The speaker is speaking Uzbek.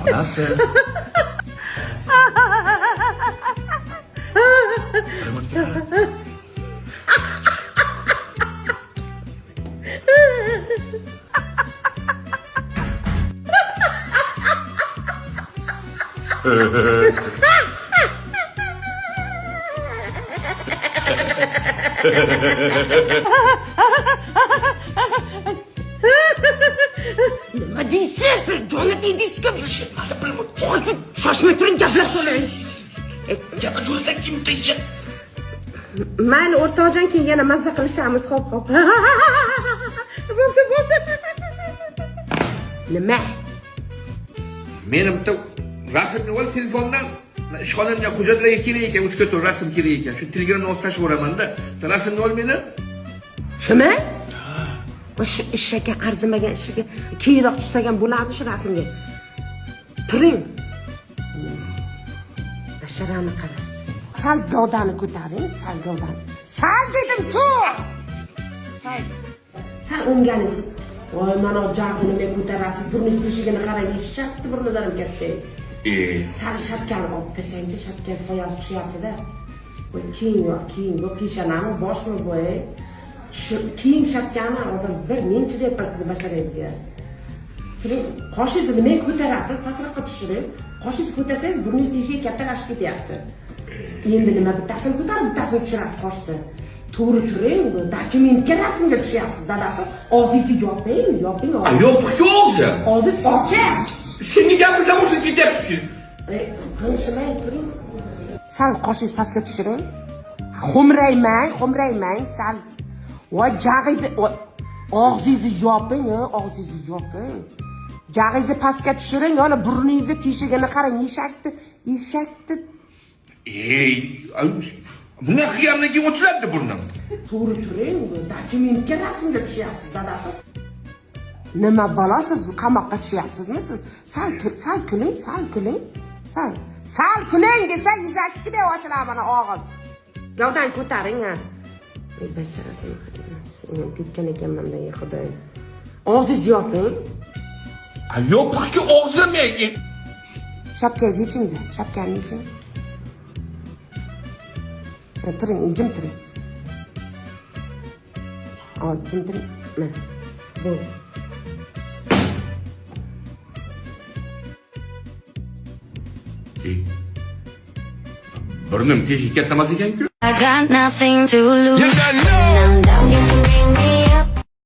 Onasi. Nima deysiz? Joni deydingizku. Hozir shoshmay turing, gaplashavering. Yana so'rasa kim deydi? Mayli, o'rtoqjon, keyin yana mazza qilishamiz. Xo'p. Bo'ldi. Nima? Meni bitta rasmni ol telefondan. Ishxonamga hujjatlarga kerak ekan, 3 to'rt rasm kerak ekan. Shu Telegramdan olib tashlab yuboraman-da. Rasmni ol meni. Shumi? O'sha ishga arzimagan ishiga keyinroq tushsagan bo'lardi shu rasmga. Turing. Basharani qara. Sal gavdani ko'taring, sal gavdani. Sal dedim-ku. Sal o'nganingiz. Voy, mana jag'ini men ko'tarasiz, burningiz teshigini qarang, eshakni burnidan ham katta. Sal shapkani olib tashlaychi, shapka soyasi tushyapti-da. Voy, keyin bu peshanami, boshmi bu? Keyin shapkani odam bir menchi deyapsiz basharangizga. Turing, qoshingizni men ko'tarasiz, pastroqqa tushiring. Qoshingizni ko'tarsangiz burningiz teshiga kattalashib ketyapti. Endi nima bittasini ko'tarib, bittasini tushirasiz qoshni. To'g'ri turing, dokumentga rasmga tushyapsiz, dadasi. Og'zingizni yoping. Yopiq-ku o'zi. Og'zingiz ochiq. Senga gapirsam o'zim ketyapti. Qilishmay turing. Sal qoshingizni pastga tushiring. Xo'mraymang, sal. Voy, jag'ingizni og'zingizni yoping, Jag'ingizni pastga tushiring, yana burningizni teshigini qarang, eshakni. Bunga qilgandan keyin ochiladi burnim. To'g'ri turing, dokumentga rasmga tushyapsiz, dadasi. Nima balasiz, qamoqqa tushyapsizmi siz? Sal kuling. Sal kuling desa, eshakdek ochiladi mana og'iz. Gavdani ko'taring, ha. Basharasini ketgan ekanman da, xudoyim. Og'zingizni yoping. Yopiq-ku og'zim. Shapkangizni yeching-da, shapkani yeching. Turing, jim turing. Jim turing. Mana. Bu. Burnim teshik katta emas ekan-ku. I got nothing to lose. Yes, I know. And I'm down, you can